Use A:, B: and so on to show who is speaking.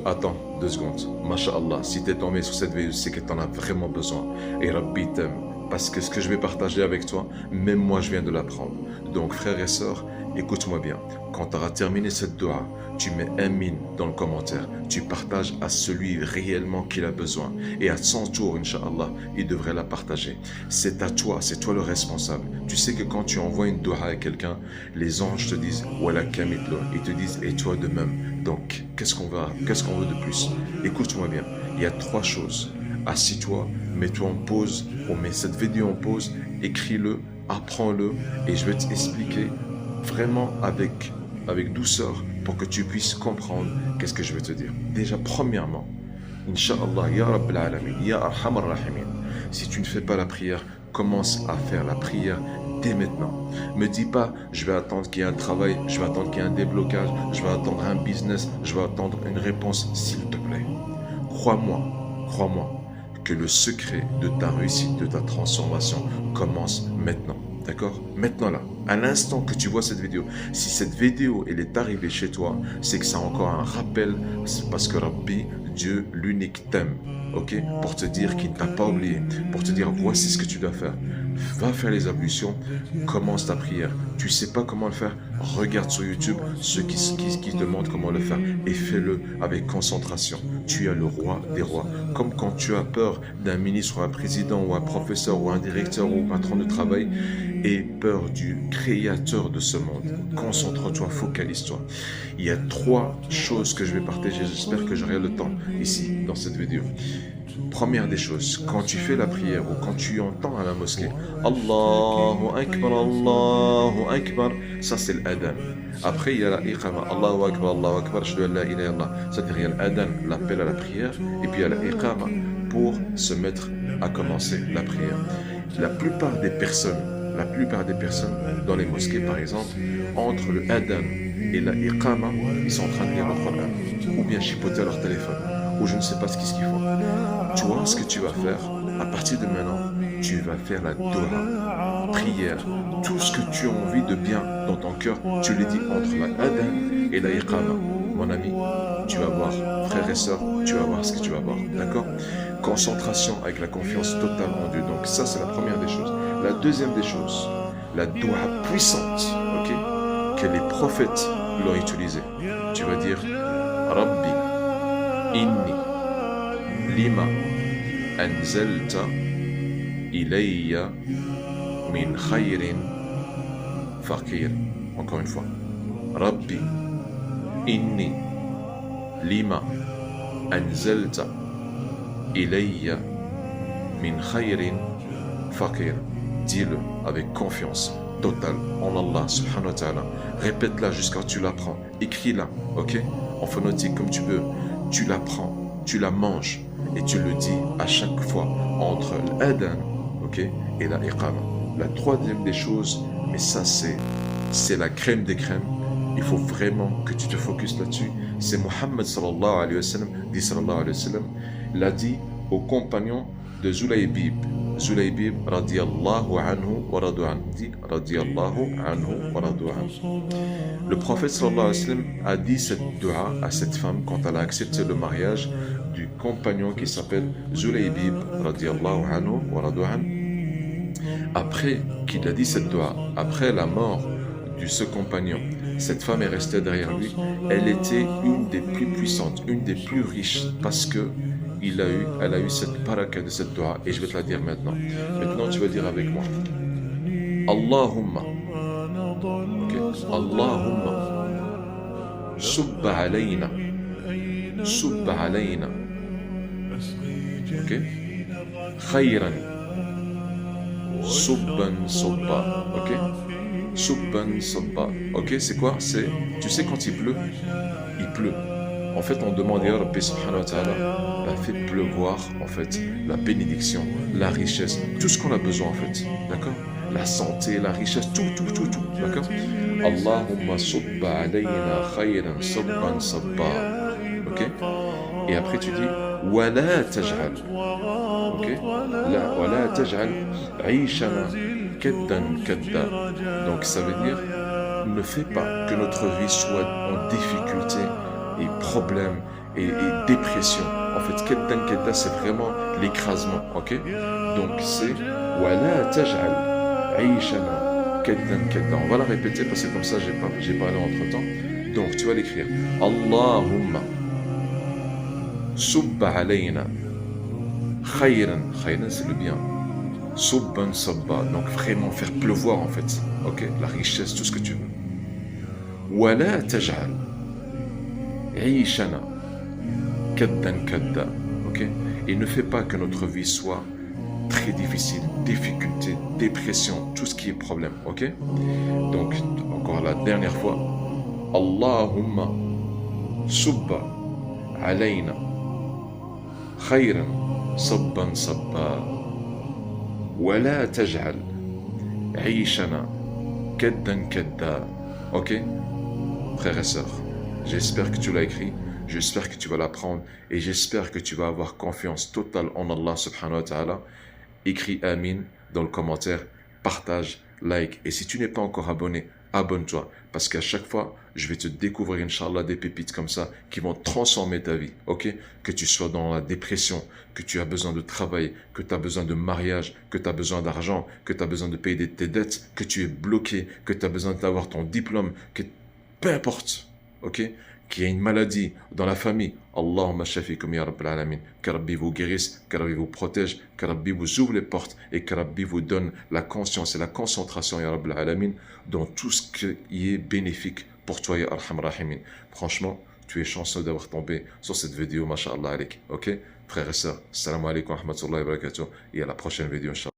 A: Attends 2 secondes. Masha'Allah, si t'es tombé sur cette vidéo, c'est que t'en as vraiment besoin. Et Rabbi t'aime. Parce que ce que je vais partager avec toi, même moi je viens de l'apprendre. Donc frères et sœurs, écoute-moi bien. Quand tu auras terminé cette dua, tu mets un mine dans le commentaire. Tu partages à celui réellement qui a besoin. Et à son tour, Inch'Allah, il devrait la partager. C'est à toi, c'est toi le responsable. Tu sais que quand tu envoies une dua à quelqu'un, les anges te disent « Wala kamidlo ». Ils te disent « Et toi de même ». Donc, qu'est-ce qu'on veut de plus? Écoute-moi bien, il y a 3 choses. Assis-toi, mets-toi en pause, on met cette vidéo en pause, écris-le, apprends-le et je vais t'expliquer vraiment avec douceur pour que tu puisses comprendre qu'est-ce que je veux te dire. Déjà, premièrement, Inch'Allah, Ya Rabbil Alamin, Ya Arhamar Rahimin, si tu ne fais pas la prière, commence à faire la prière dès maintenant. Me dis pas, je vais attendre qu'il y ait un travail, je vais attendre qu'il y ait un déblocage, je vais attendre un business, je vais attendre une réponse, s'il te plaît. Crois-moi, que le secret de ta réussite, de ta transformation commence maintenant. D'accord? Maintenant là, à l'instant que tu vois cette vidéo, si cette vidéo elle est arrivée chez toi, c'est que c'est encore un rappel, c'est parce que Rabbi, Dieu, l'unique t'aime, ok? Pour te dire qu'il ne t'a pas oublié, pour te dire voici ce que tu dois faire. Va faire les ablutions, commence ta prière. Tu sais pas comment le faire, regarde sur YouTube ceux qui te montrent comment le faire et fais-le avec concentration. Tu es le roi des rois. Comme quand tu as peur d'un ministre ou un président ou un professeur ou un directeur ou un patron de travail et peur du créateur de ce monde. Concentre-toi, focalise-toi. Il y a 3 choses que je vais partager. J'espère que j'aurai le temps ici dans cette vidéo. Première des choses, quand tu fais la prière ou quand tu entends à la mosquée Allahu Akbar, ça c'est l'adhan. Après il y a la iqama, Allahu Akbar, shahadu an la ilaha illallah. C'est-à-dire il y a l'adhan, l'appel à la prière, et puis il y a la iqama pour se mettre à commencer la prière. La plupart des personnes dans les mosquées par exemple, entre le adhan et la iqama, ils sont en train de lire le Coran, ou bien chipoter leur téléphone, ou je ne sais pas ce qu'ils font. Toi, ce que tu vas faire, à partir de maintenant, tu vas faire la dua, prière, tout ce que tu as envie de bien dans ton cœur, tu le dis entre la adhan et la iqama. Mon ami, tu vas voir, frères et sœurs, tu vas voir ce que tu vas voir, d'accord? Concentration avec la confiance totale en Dieu. Donc ça, c'est la première des choses. La deuxième des choses, la dua puissante, ok, que les prophètes l'ont utilisée. Tu vas dire, Rabbi, inni, lima, anzalta, ilayya, min khayrin, faqir. Encore une fois, Rabbi, inni, lima, anzalta, ilayya, min khayrin, faqir. Dis-le avec confiance totale en Allah subhanahu wa ta'ala. Répète-la jusqu'à ce que tu l'apprends. Écris-la, ok? En phonétique comme tu veux. Tu l'apprends, tu la manges et tu le dis à chaque fois entre l'adhan, ok, et la iqama. La troisième des choses, mais ça c'est la crème des crèmes. Il faut vraiment que tu te focuses là-dessus. C'est Muhammad sallallahu alayhi wa sallam, dit sallallahu alayhi wa sallam, l'a dit aux compagnons de Zulaybib. Zulaybib radiyallahu anhu wa radu anhu, dit radiyallahu anhu wa radu anhu. Le prophète sallallahu alayhi wa sallam a dit cette dua à cette femme quand elle a accepté le mariage du compagnon qui s'appelle Zulaybib radiyallahu anhu wa radu anhu. Après qu'il a dit cette dua, après la mort de ce compagnon, cette femme est restée derrière lui. Elle était une des plus puissantes, une des plus riches parce que elle a eu cette baraka de cette dua et je vais te la dire maintenant. Maintenant tu vas dire avec moi. Allahumma, okay. Allahumma, subba alayna, ok, khayran, subban subba, ok, subban subba, ok, c'est quoi? C'est, tu sais quand il pleut. En fait, on demande à Rabbi subhanahu wa ta'ala, fait pleuvoir, en fait, la bénédiction, la richesse, tout ce qu'on a besoin, en fait. D'accord? La santé, la richesse, tout. D'accord? Allahumma subba alayna khayran sabban sabba. Ok? Et après, tu dis, wala taj'al. Ok? Wala taj'al aishana kaddan kadda. Donc, ça veut dire, ne fais pas que notre vie soit en difficulté et problèmes et dépression. En fait, kedda, c'est vraiment l'écrasement, ok? Donc c'est wala taj'al aishana kedda. On va la répéter parce que comme ça j'ai parlé entre temps. Donc tu vas l'écrire. Allahumma subba alayna khayran, c'est le bien. Subban sabba, donc vraiment faire pleuvoir en fait, ok? La richesse, tout ce que tu veux. Wala taj'al aishana kadda, ok? Et ne fais pas que notre vie soit très difficile, difficulté, dépression, tout ce qui est problème, ok? Donc, encore la dernière fois. Allahumma subba alayna khayran sabban sabba wala taj'al aishana kadda. Ok? Frères et sœurs, j'espère que tu l'as écrit, j'espère que tu vas l'apprendre et j'espère que tu vas avoir confiance totale en Allah subhanahu wa ta'ala. Écris Amin dans le commentaire, partage, like. Et si tu n'es pas encore abonné, abonne-toi. Parce qu'à chaque fois, je vais te découvrir, Inch'Allah, des pépites comme ça qui vont transformer ta vie. Ok? Que tu sois dans la dépression, que tu as besoin de travail, que tu as besoin de mariage, que tu as besoin d'argent, que tu as besoin de payer tes dettes, que tu es bloqué, que tu as besoin d'avoir ton diplôme, que peu importe. Ok? Qu'il y a une maladie dans la famille, Allahumma shafikum ya Rabbil Alamin, que Rabbi vous guérisse, que Rabbi vous protège, que Rabbi vous ouvre les portes et que Rabbi vous donne la conscience et la concentration ya Rabbil Alamin dans tout ce qui est bénéfique pour toi ya Arham Rahimin. Franchement, tu es chanceux d'avoir tombé sur cette vidéo, masha'Allah alik. Ok? Frères et sœurs, salam alaikum wa rahmatullahi wa barakatuh et à la prochaine vidéo, Inch'Allah.